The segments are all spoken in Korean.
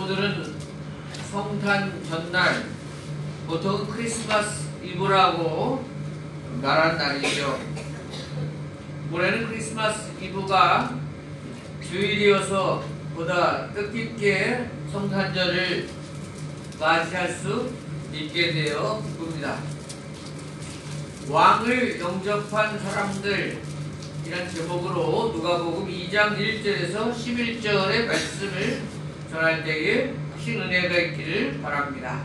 오늘은 성탄 전날, 보통 크리스마스 이브라고 말하는 날이죠. 올해는 크리스마스 이브가 주일이어서 보다 뜻깊게 성탄절을 맞이할 수 있게 되어 기쁩니다. 왕을 영접한 사람들 이란 제목으로 누가복음 2장 1절에서 11절의 말씀을 전할 때에 큰 은혜가 있기를 바랍니다.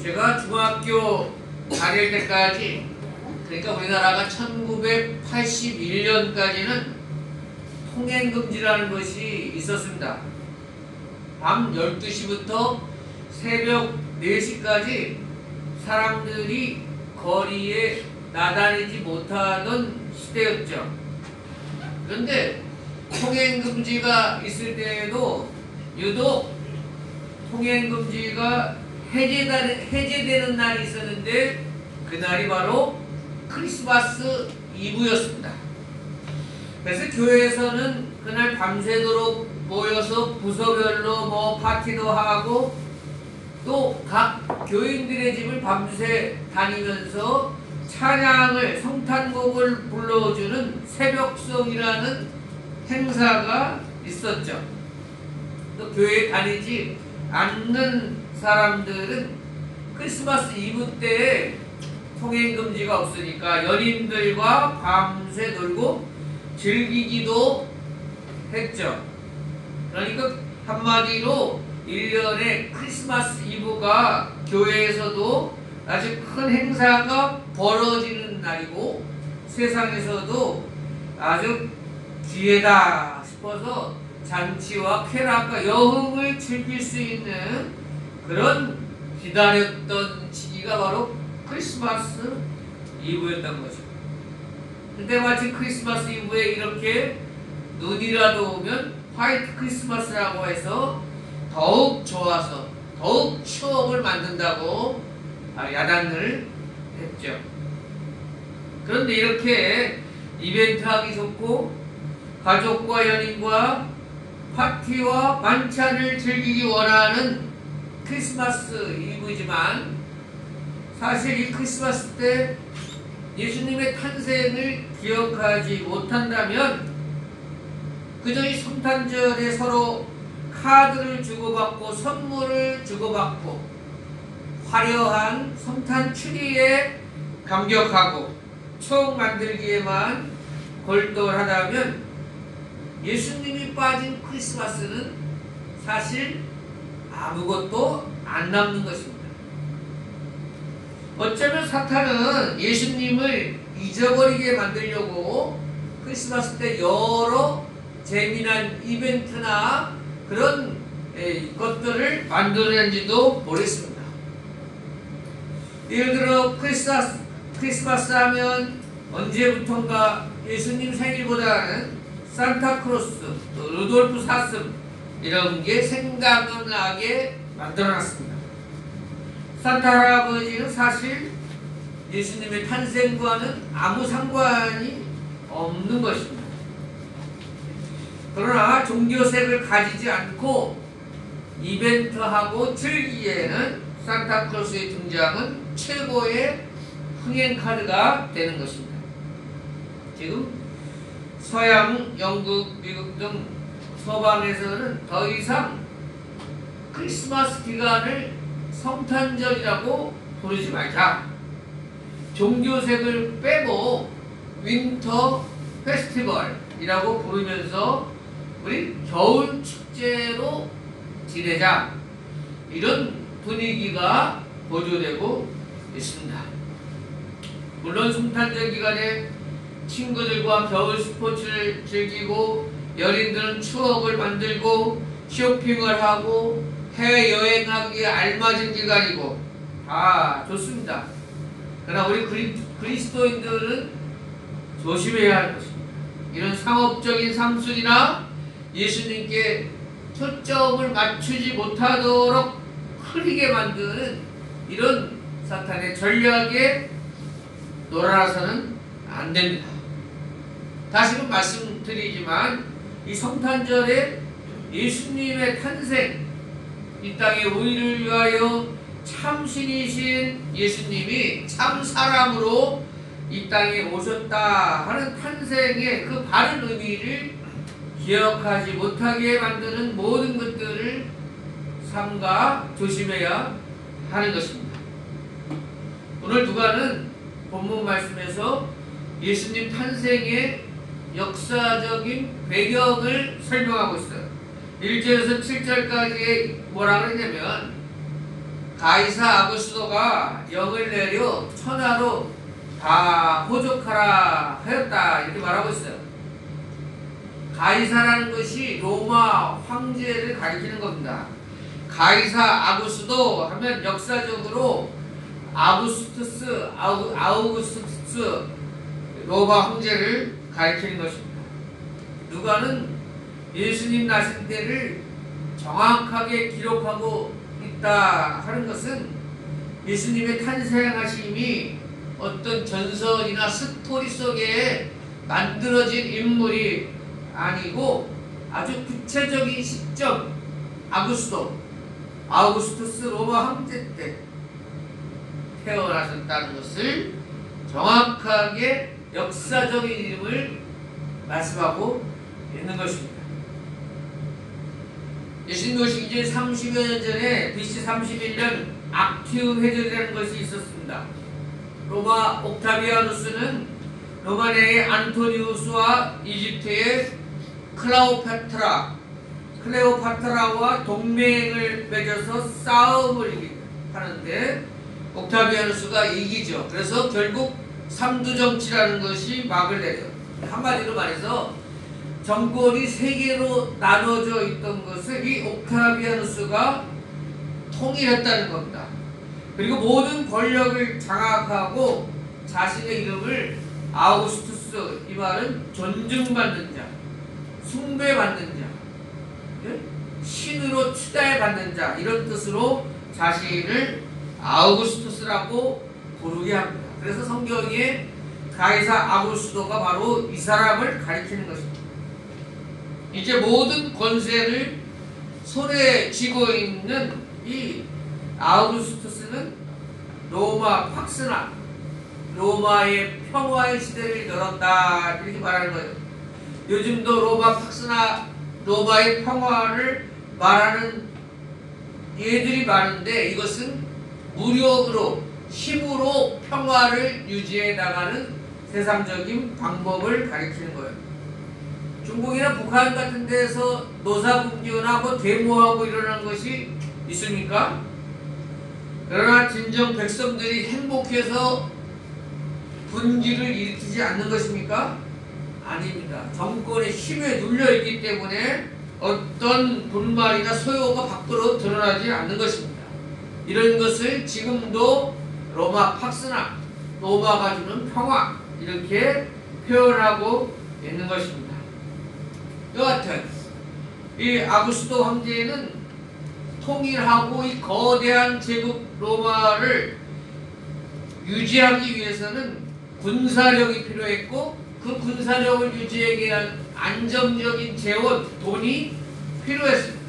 제가 중학교 다닐 때까지, 그러니까 우리나라가 1981년까지는 통행금지라는 것이 있었습니다. 밤 12시부터 새벽 4시까지 사람들이 거리에 나다니지 못하던 시대였죠. 그런데 통행금지가 있을 때에도 유독 통행금지가 해제되는 날이 있었는데 그날이 바로 크리스마스 이브였습니다. 그래서 교회에서는 그날 밤새도록 모여서 부서별로 파티도 하고 또 각 교인들의 집을 밤새 다니면서 찬양을, 성탄곡을 불러주는 새벽송이라는 행사가 있었죠. 또 교회에 다니지 않는 사람들은 크리스마스 이브 때에 통행금지가 없으니까 연인들과 밤새 놀고 즐기기도 했죠. 그러니까 한마디로 1년에 크리스마스 이브가 교회에서도 아주 큰 행사가 벌어지는 날이고 세상에서도 아주 기회다 싶어서 잔치와 쾌락과 여흥을 즐길 수 있는 그런 기다렸던 시기가 바로 크리스마스 이브였던 거죠. 근데 마치 크리스마스 이브에 이렇게 눈이라도 오면 화이트 크리스마스라고 해서 더욱 좋아서 더욱 추억을 만든다고 야단을 했죠. 그런데 이렇게 이벤트하기 좋고 가족과 연인과 파티와 만찬을 즐기기 원하는 크리스마스 이브지만 사실 이 크리스마스 때 예수님의 탄생을 기억하지 못한다면 그저 이 성탄절에 서로 카드를 주고받고 선물을 주고받고 화려한 성탄 추리에 감격하고 추억 만들기에만 골똘하다면 예수님이 빠진 크리스마스는 사실 아무것도 안 남는 것입니다. 어쩌면 사탄은 예수님을 잊어버리게 만들려고 크리스마스 때 여러 재미난 이벤트나 그런 것들을 만들었는지도 모르겠습니다. 예를 들어 크리스마스 하면 언제부턴가 예수님 생일보다는 산타크로스, 또 루돌프 사슴 이런 게 생각나게 만들어놨습니다. 산타 할아버지는 사실 예수님의 탄생과는 아무 상관이 없는 것입니다. 그러나 종교색을 가지지 않고 이벤트하고 즐기기에는 산타크로스의 등장은 최고의 흥행카드가 되는 것입니다. 지금 서양, 영국, 미국 등 서방에서는 더 이상 크리스마스 기간을 성탄절이라고 부르지 말자. 종교색을 빼고 윈터 페스티벌이라고 부르면서 우리 겨울 축제로 지내자. 이런 분위기가 보조되고 있습니다. 물론 성탄절 기간에 친구들과 겨울 스포츠를 즐기고 연인들은 추억을 만들고 쇼핑을 하고 해외여행하기에 알맞은 기간이고 다 좋습니다. 그러나 우리 그리스도인들은 조심해야 할 것입니다. 이런 상업적인 상술이나 예수님께 초점을 맞추지 못하도록 흐리게 만드는 이런 사탄의 전략에 놀아나서는 안 됩니다. 다시금 말씀드리지만 이 성탄절에 예수님의 탄생, 이 땅에 우리를 위하여 참신이신 예수님이 참 사람으로 이 땅에 오셨다 하는 탄생의 그 바른 의미를 기억하지 못하게 만드는 모든 것들을 삼가 조심해야 하는 것입니다. 오늘 누가는 본문 말씀에서 예수님 탄생의 역사적인 배경을 설명하고 있어요. 1절에서 7절까지에 뭐라 그러냐면 가이사 아구스도가 영을 내려 천하로 다 호족하라 하였다 이렇게 말하고 있어요. 가이사라는 것이 로마 황제를 가리키는 겁니다. 가이사 아구스도 하면 역사적으로 아우구스투스 로마 황제를 가리키는 것입니다. 누가는 예수님 나신 때를 정확하게 기록하고 있다 하는 것은 예수님의 탄생하심이 어떤 전설이나 스토리 속에 만들어진 인물이 아니고 아주 구체적인 시점, 아우구스투스 로마 황제 때 태어나셨다는 것을 정확하게 역사적인 이름을 말씀하고 있는 것입니다. 예수님 오시기 이제 30여 년 전에 BC 31년 악티움 회전이라는 것이 있었습니다. 로마 옥타비아누스는 로마 내의 안토니우스와 이집트의 클레오파트라와 동맹을 맺어서 싸움을 하는데 옥타비아누스가 이기죠. 그래서 결국 삼두정치라는 것이 막을 내려요. 한마디로 말해서 정권이 세 개로 나눠져 있던 것을 이 옥타비아누스가 통일했다는 겁니다. 그리고 모든 권력을 장악하고 자신의 이름을 아우구스투스, 이 말은 존중받는 자, 숭배받는 자, 신으로 추대받는 자, 이런 뜻으로 자신을 아우구스투스라고 부르게 합니다. 그래서 성경에 가이사 아구스도가 바로 이 사람을 가리키는 것입니다. 이제 모든 권세를 손에 쥐고 있는 이 아우구스투스는 로마 팍스나, 로마의 평화의 시대를 열었다 이렇게 말하는 거예요. 요즘도 로마 팍스나 로마의 평화를 말하는 예들이 많은데 이것은 무력으로, 힘으로 평화를 유지해 나가는 세상적인 방법을 가리키는 거예요. 중국이나 북한 같은 데서 노사분규나 데모하고 일어난 것이 있습니까? 그러나 진정 백성들이 행복해서 분기를 일으키지 않는 것입니까? 아닙니다. 정권의 힘에 눌려있기 때문에 어떤 불만이나 소요가 밖으로 드러나지 않는 것입니다. 이런 것을 지금도 로마 팍스나 로마가 주는 평화 이렇게 표현하고 있는 것입니다. 여하튼 이 아구스도 황제는 통일하고 이 거대한 제국 로마를 유지하기 위해서는 군사력이 필요했고 그 군사력을 유지하기 위한 안정적인 재원, 돈이 필요했습니다.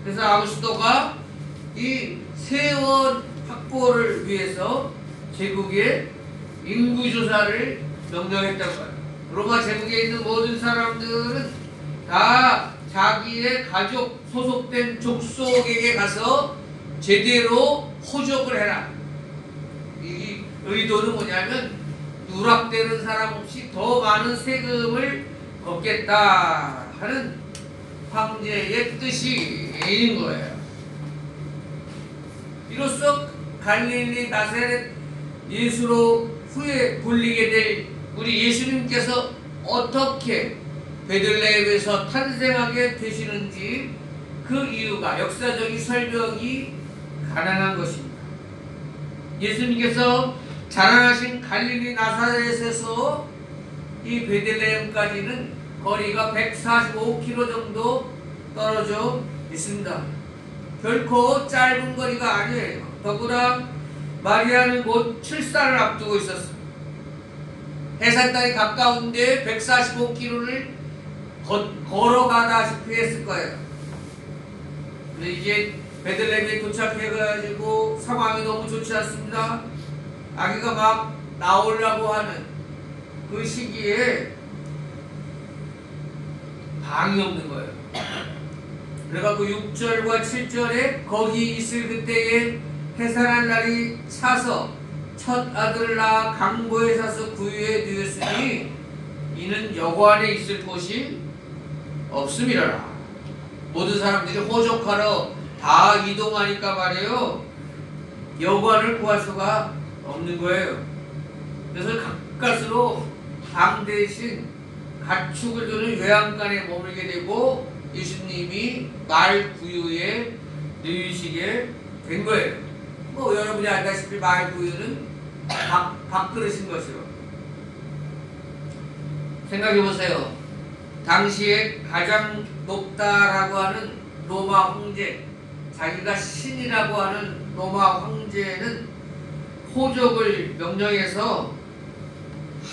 그래서 아구스도가 이 세원 확보를 위해서 제국의 인구조사를 명령했다고 해요. 로마 제국에 있는 모든 사람들은 다 자기의 가족 소속된 족속에게 가서 제대로 호적을 해라. 이 의도는 뭐냐면 누락되는 사람 없이 더 많은 세금을 걷겠다 하는 황제의 뜻이 있는 거예요. 이로써 갈릴리 나사렛 예수로 후에 불리게 될 우리 예수님께서 어떻게 베들레헴에서 탄생하게 되시는지 그 이유가 역사적인 설명이 가능한 것입니다. 예수님께서 자라나신 갈릴리 나사렛에서 이 베들레헴까지는 거리가 145km 정도 떨어져 있습니다. 결코 짧은 거리가 아니에요. 더구나 마리아는 곧 출산을 앞두고 있었습니다. 해산단이 가까운데 145km를 걸어가다시피 했을 거예요. 근데 이제 베들레헴에 도착해가지고 상황이 너무 좋지 않습니다. 아기가 막 나오려고 하는 그 시기에 방이 없는 거예요. 그래갖고 6절과 7절에 거기 있을 그때에 해산할 날이 차서 첫 아들을 낳아 강보에 사서 구유에 누였으니 이는 여호 안에 있을 곳이 없음이라라. 모든 사람들이 호적하러 다 이동하니까 말이에요. 여관을 구할 수가 없는 거예요. 그래서 가까스로 방 대신 가축을 두는 외양간에 머물게 되고 예수님이 말 구유에 누이시게 된 거예요. 뭐 여러분이 알다시피 말 구유는 밥그릇인 것이요. 생각해 보세요. 당시에 가장 높다라고 하는 로마 황제, 자기가 신이라고 하는 로마 황제는 호족을 명령해서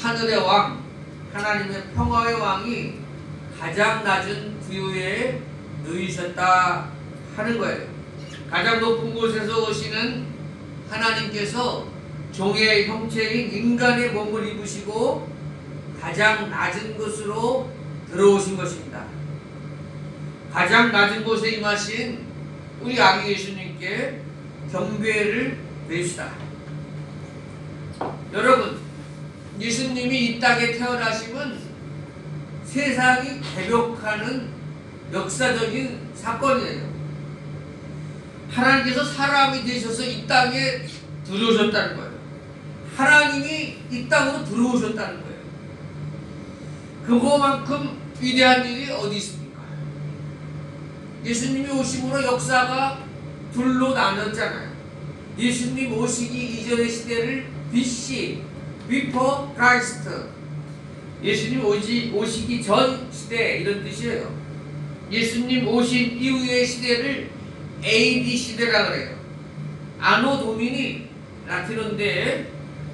하늘의 왕, 하나님의 평화의 왕이 가장 낮은 구유에 누이셨다 하는 거예요. 가장 높은 곳에서 오시는 하나님께서 종의 형체인 인간의 몸을 입으시고 가장 낮은 곳으로 들어오신 것입니다. 가장 낮은 곳에 임하신 우리 아기 예수님께 경배를 드립시다. 여러분, 예수님이 이 땅에 태어나심은 세상이 개벽하는 역사적인 사건이에요. 하나님께서 사람이 되셔서 이 땅에 들어오셨다는 거예요. 하나님이 이 땅으로 들어오셨다는 거예요. 그거만큼 위대한 일이 어디 있습니까? 예수님이 오심으로 역사가 둘로 나눴잖아요. 예수님 오시기 이전의 시대를 BC, Before Christ, 예수님 오시기 전 시대 이런 뜻이에요. 예수님 오신 이후의 시대를 AD 시대라 그래요. 아노 도미니 라틴어인데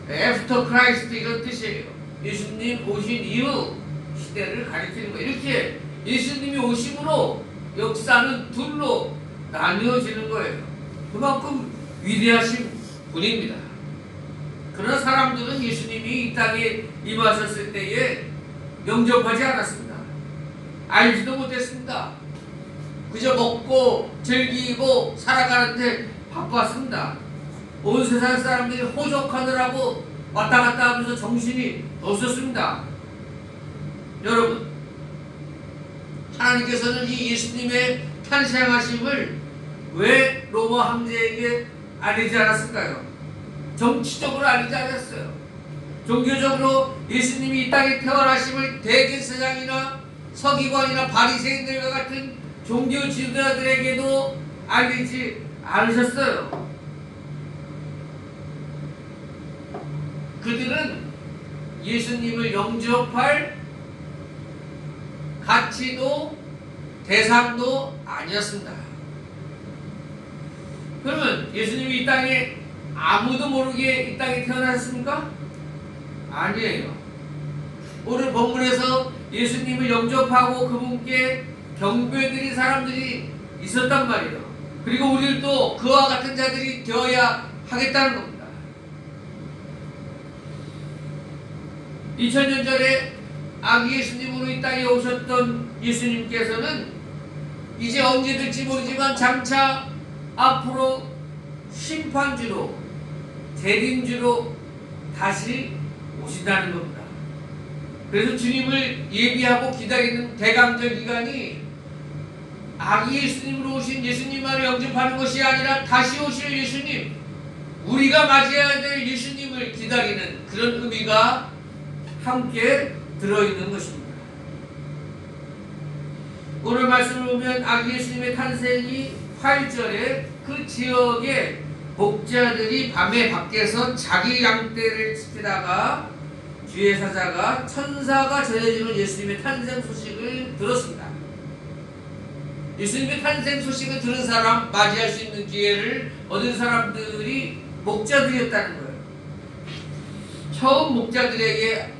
After Christ 이런 뜻이에요. 예수님 오신 이후 시대를 가리키는 거예요. 이렇게 예수님이 오심으로 역사는 둘로 나뉘어지는 거예요. 그만큼 위대하신 분입니다. 그러나 사람들은 예수님이 이 땅에 임하셨을 때에 영접하지 않았습니다. 알지도 못했습니다. 그저 먹고 즐기고 살아가는데 바빴습니다. 온 세상 사람들이 호적하느라고 왔다 갔다 하면서 정신이 없었습니다. 여러분, 하나님께서는 이 예수님의 탄생하심을 왜 로마 황제에게 알리지 않았을까요? 정치적으로 알리지 않았어요. 종교적으로 예수님이 이 땅에 태어나심을 대제사장이나 서기관이나 바리새인들과 같은 종교 지도자들에게도 알리지 않으셨어요. 그들은 예수님을 영접할 가치도 대상도 아니었습니다. 그러면 예수님이 이 땅에 아무도 모르게 이 땅에 태어나셨습니까? 아니에요. 오늘 본문에서 예수님을 영접하고 그분께 경배드린 사람들이 있었단 말이에요. 그리고 우리들도 그와 같은 자들이 되어야 하겠다는 겁니다. 2000년 전에 아기 예수님으로 이 땅에 오셨던 예수님께서는 이제 언제 될지 모르지만 장차 앞으로 심판주로 재림주로 다시 오신다는 겁니다. 그래서 주님을 예비하고 기다리는 대강절 기간이 아기 예수님으로 오신 예수님만을 영접하는 것이 아니라 다시 오실 예수님, 우리가 맞이해야 될 예수님을 기다리는 그런 의미가 함께 들어있는 것입니다. 오늘 말씀을 보면 아기 예수님의 탄생이 8절에 그 지역의 목자들이 밤에 밖에서 자기 양떼를 지키다가 주의 사자가 천사가 전해주는 예수님의 탄생 소식을 들었습니다. 예수님의 탄생 소식을 들은 사람, 맞이할 수 있는 기회를 얻은 사람들이 목자들이었다는 거예요. 처음 목자들에게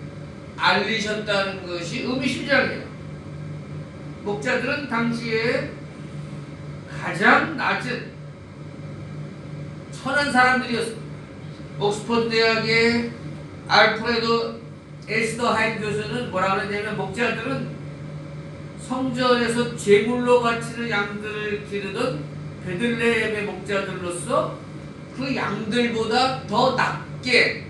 알리셨다는 것이 의미심장해요. 목자들은 당시에 가장 낮은 천한 사람들이었습니다. 옥스퍼드 대학의 알프레도 에스더하임 교수는 뭐라 그러냐면 목자들은 성전에서 제물로 바치는 양들을 기르던 베들레헴의 목자들로서 그 양들보다 더 낮게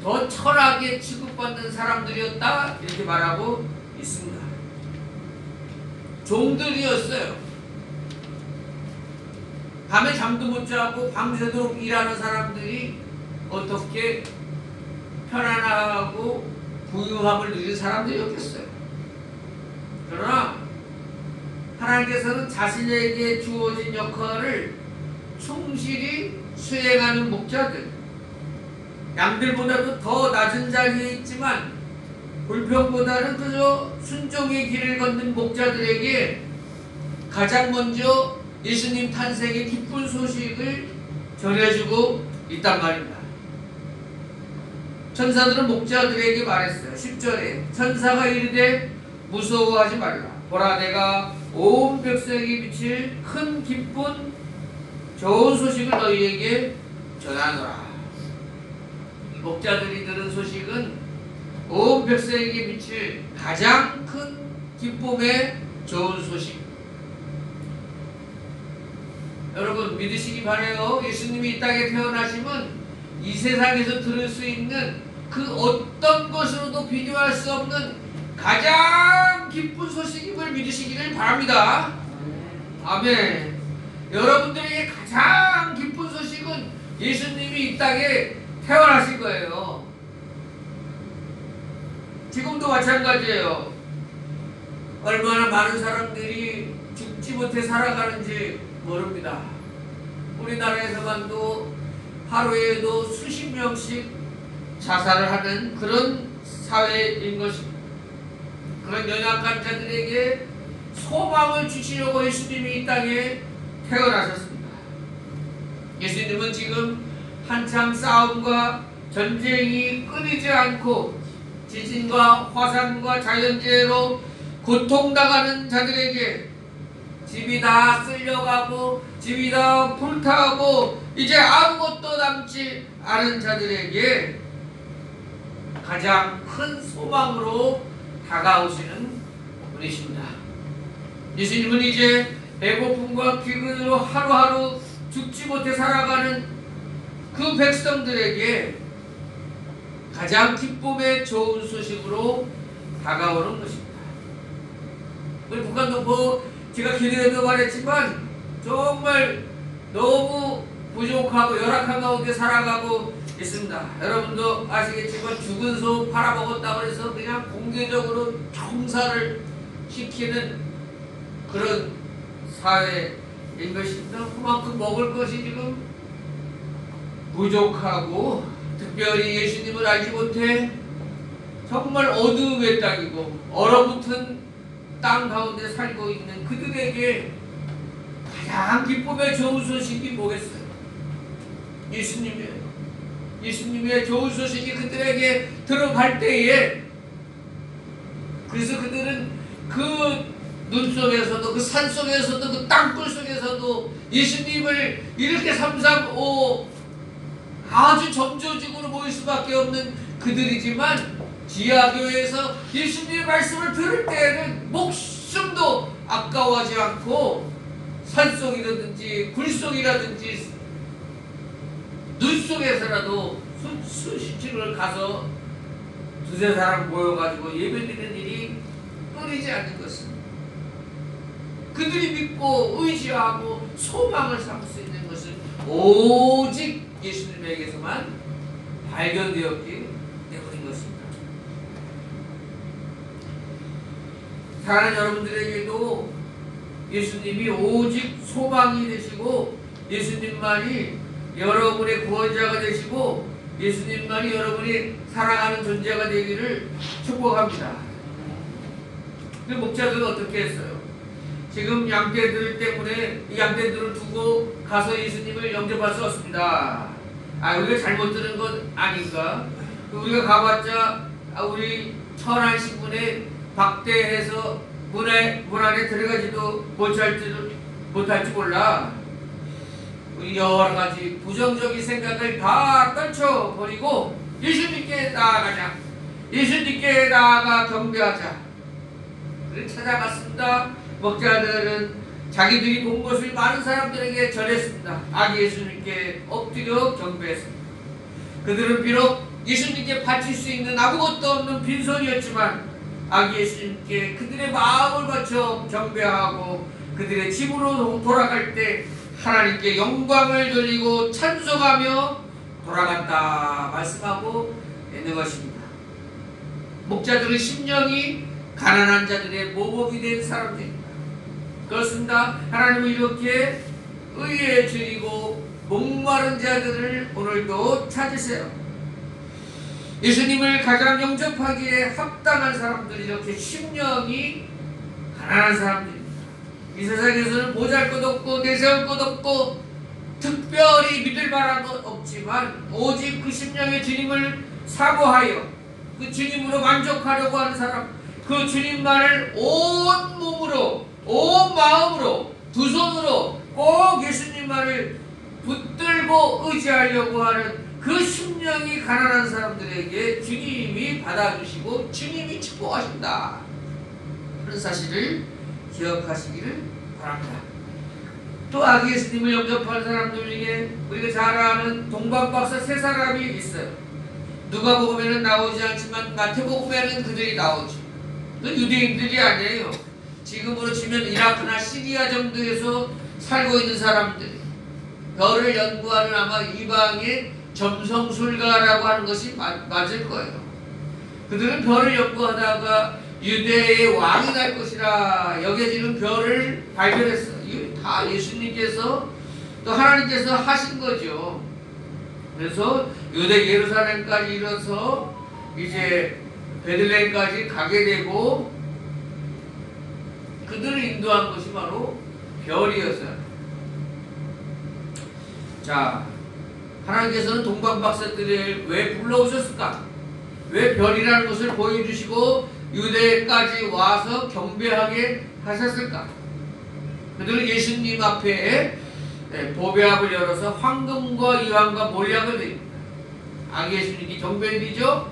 더 철하게 취급받는 사람들이었다 이렇게 말하고 있습니다. 종들이었어요. 밤에 잠도 못 자고 밤새도록 일하는 사람들이 어떻게 편안하고 부유함을 누린 사람들이었겠어요. 그러나 하나님께서는 자신에게 주어진 역할을 충실히 수행하는 목자들, 양들보다도 더 낮은 자리에 있지만 불평보다는 그저 순종의 길을 걷는 목자들에게 가장 먼저 예수님 탄생의 기쁜 소식을 전해주고 있단 말입니다. 천사들은 목자들에게 말했어요. 10절에 천사가 이르되 무서워하지 말라. 보라, 내가 온 백성에게 비칠 큰 기쁜 좋은 소식을 너희에게 전하노라. 목자들이 들은 소식은 온 백성에게 비칠 가장 큰 기쁨의 좋은 소식. 여러분 믿으시기 바라요. 예수님이 이 땅에 태어나심은 이 세상에서 들을 수 있는 그 어떤 것으로도 비교할 수 없는 가장 기쁜 소식임을 믿으시기를 바랍니다. 아멘. 여러분들에게 가장 기쁜 소식은 예수님이 이 땅에 태어나신 거예요. 지금도 마찬가지예요. 얼마나 많은 사람들이 죽지 못해 살아가는지 모릅니다. 우리나라에서만도 하루에도 수십 명씩 자살을 하는 그런 사회인 것입니다. 그런 연약한 자들에게 소망을 주시려고 예수님이 이 땅에 태어나셨습니다. 예수님은 지금 한창 싸움과 전쟁이 끊이지 않고 지진과 화산과 자연재해로 고통당하는 자들에게 집이 다 쓸려가고 집이 다 불타고 이제 아무것도 남지 않은 자들에게 가장 큰 소망으로 다가오시는 분이십니다. 예수님은 이제 배고픔과 기근으로 하루하루 죽지 못해 살아가는 그 백성들에게 가장 기쁨의 좋은 소식으로 다가오는 것입니다. 우리 북한동포 제가 기도에도 말했지만 정말 너무 부족하고 열악한 가운데 살아가고 있습니다. 여러분도 아시겠지만 죽은 소 팔아먹었다고 해서 그냥 공개적으로 총살을 시키는 그런 사회인 것입니다. 그만큼 먹을 것이 지금 부족하고 특별히 예수님을 알지 못해 정말 어두움의 땅이고 얼어붙은 땅 가운데 살고 있는 그들에게 가장 기쁨의 좋은 소식이 뭐겠어요? 예수님의 좋은 소식이 그들에게 들어갈 때에 그래서 그들은 그 눈 속에서도 그 산 속에서도 그 땅굴 속에서도 예수님을 이렇게 삼삼오 아주 점조직으로 모일 수밖에 없는 그들이지만 지하교회에서 예수님의 말씀을 들을 때에는 목숨도 아까워하지 않고 산속이라든지 굴속이라든지 눈 속에서라도 수시치를 가서 두세 사람 모여가지고 예배드리는 일이 끊이지 않는 것은 그들이 믿고 의지하고 소망을 삼을 수 있는 것은 오직 예수님에게서만 발견되었기 때문인 것입니다. 사랑하는 여러분들에게도 예수님이 오직 소망이 되시고 예수님만이 여러분의 구원자가 되시고 예수님만이 여러분이 사랑하는 존재가 되기를 축복합니다. 그 목자들은 어떻게 했어요? 지금 양떼들 때문에 이 양떼들을 두고 가서 예수님을 영접할 수 없습니다. 우리가 잘못 들은 건 아닌가? 우리가 가봤자 우리 천안 신문에 박대해서 문 안에 들어가지도 못할지 몰라. 우리 여러 가지 부정적인 생각을 다 떨쳐버리고 예수님께 나아가자. 예수님께 나아가 경배하자. 그를 찾아갔습니다. 목자들은 자기들이 본 것을 많은 사람들에게 전했습니다. 아기 예수님께 엎드려 경배했습니다. 그들은 비록 예수님께 바칠 수 있는 아무것도 없는 빈손이었지만 아기 예수님께 그들의 마음을 바쳐 경배하고 그들의 집으로 돌아갈 때 하나님께 영광을 돌리고 찬송하며 돌아간다 말씀하고 있는 것입니다. 목자들은 심령이 가난한 자들의 모범이 된 사람들입니다. 그렇습니다. 하나님은 이렇게 의에 줄이고 목마른 자들을 오늘도 찾으세요. 예수님을 가장 영접하기에 합당한 사람들이 이렇게 심령이 가난한 사람들입니다. 이 세상에서는 보잘 것 없고 내세울 것 없고 특별히 믿을 만한 것 없지만 오직 그 심령의 주님을 사모하여 그 주님으로 만족하려고 하는 사람, 그 주님만을 온 몸으로 온 마음으로 두 손으로 꼭 예수님만을 붙들고 의지하려고 하는 그 심령이 가난한 사람들에게 주님이 받아주시고 주님이 축복하신다 그런 사실을 기억하시기를 바랍니다. 또 아기 예수님을 영접한 사람들 중에 우리가 잘 아는 동방박사 세 사람이 있어요. 누가복음에는 나오지 않지만 마태복음에는 그들이 나오죠. 유대인들이 아니에요. 지금으로 치면 이라크나 시리아 정도에서 살고 있는 사람들, 별을 연구하는 아마 이방의 점성술가라고 하는 것이 맞을 거예요. 그들은 별을 연구하다가 유대의 왕이 날 것이라 여겨지는 별을 발견했어요. 이게 다 예수님께서 또 하나님께서 하신 거죠. 그래서 유대 예루살렘까지 이뤄서 이제 베들레헴까지 가게 되고 그들을 인도한 것이 바로 별이었어요. 자, 하나님께서는 동방박사들을 왜 불러오셨을까? 왜 별이라는 것을 보여주시고 유대까지 와서 경배하게 하셨을까? 그들은 예수님 앞에 보배합을 열어서 황금과 유황과 몰약을 드립니다. 아기 예수님이 경배드리죠?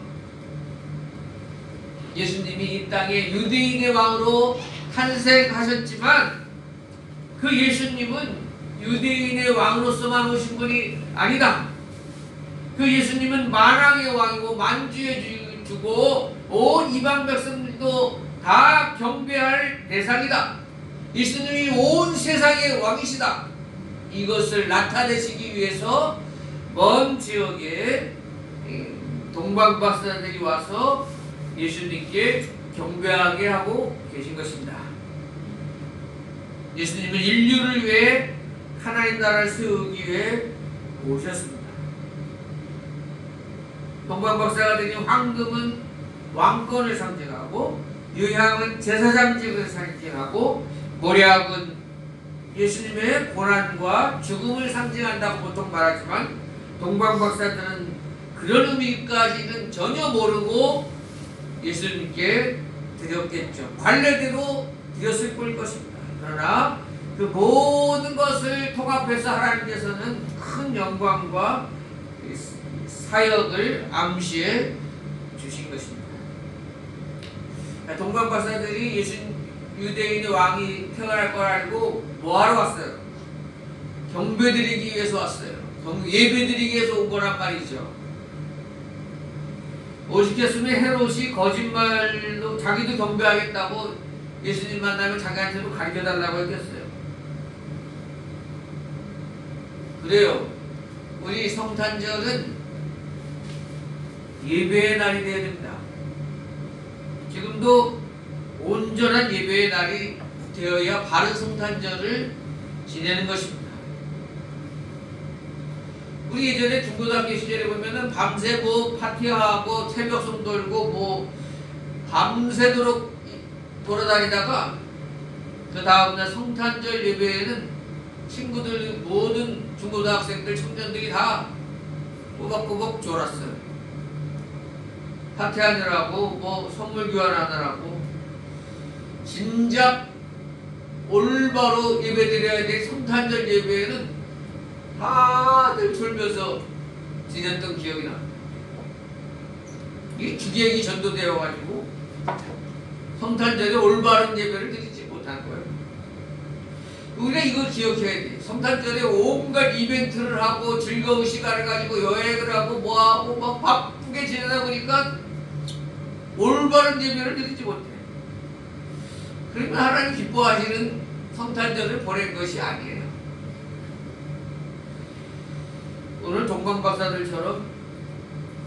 예수님이 이 땅에 유대인의 왕으로 탄생하셨지만 그 예수님은 유대인의 왕으로서만 오신 분이 아니다. 그 예수님은 만왕의 왕이고 만주의 주고 온 이방 백성들도 다 경배할 대상이다. 예수님이 온 세상의 왕이시다. 이것을 나타내시기 위해서 먼 지역에 동방박사들이 와서 예수님께 경배하게 하고 계신 것입니다. 예수님은 인류를 위해 하나님 나라를 세우기 위해 오셨습니다. 동방박사가 되니 황금은 왕권을 상징하고 유향은 제사장직을 상징하고 몰약은 예수님의 고난과 죽음을 상징한다고 보통 말하지만 동방박사들은 그런 의미까지는 전혀 모르고 예수님께 드렸겠죠. 관례대로 드렸을 뿐일 것입니다. 그러나 그 모든 것을 통합해서 하나님께서는 큰 영광과 사역을 암시해 주신 것입니다. 동방박사들이 유대인의 왕이 태어날 걸 알고 뭐하러 왔어요? 경배드리기 위해서 왔어요. 예배드리기 위해서 온 거란 말이죠. 오죽했으면 헤롯이 거짓말로 자기도 경배하겠다고 예수님 만나면 자기한테도 가르쳐달라고 했겠어요. 그래요. 우리 성탄절은 예배의 날이 되어야 됩니다. 지금도 온전한 예배의 날이 되어야 바른 성탄절을 지내는 것입니다. 우리 예전에 중고등학교 시절에 보면은 밤새 뭐 파티하고 새벽송 돌고 뭐 밤새도록 돌아다니다가 그 다음날 성탄절 예배에는 친구들 모든 중고등학생들 청년들이 다 꼬박꼬박 졸았어요. 파티하느라고 뭐 선물 교환하느라고 진작 올바로 예배드려야 될 성탄절 예배에는 다들 졸면서 지냈던 기억이 납니다. 이 주객이 전도되어가지고 성탄절에 올바른 예배를 드리지 못한 거예요. 우리가 이거 기억해야 돼. 성탄절에 온갖 이벤트를 하고 즐거운 시간을 가지고 여행을 하고 뭐하고 막 바쁘게 지내다 보니까 올바른 예배를 드리지 못해. 그러면 하나님 기뻐하시는 성탄절을 보낸 것이 아니에요. 오늘 동방박사들처럼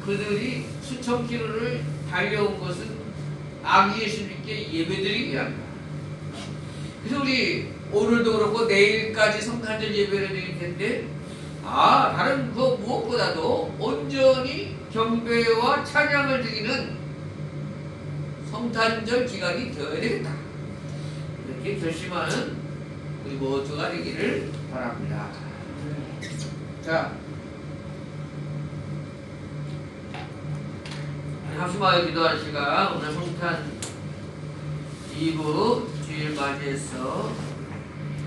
그들이 수천 킬로를 달려온 것은 아기 예수님께 예배드리기 위함이다. 그래서 우리 오늘도 그렇고 내일까지 성탄절 예배를 드릴 텐데 다른 그 무엇보다도 온전히 경배와 찬양을 드리는 성탄절 기간이 되어야 되겠다. 이렇게 결심하는 우리 모두가 되기를 바랍니다. 자, 합심하여 기도할 시간, 오늘 성탄 2부 주일 맞이해서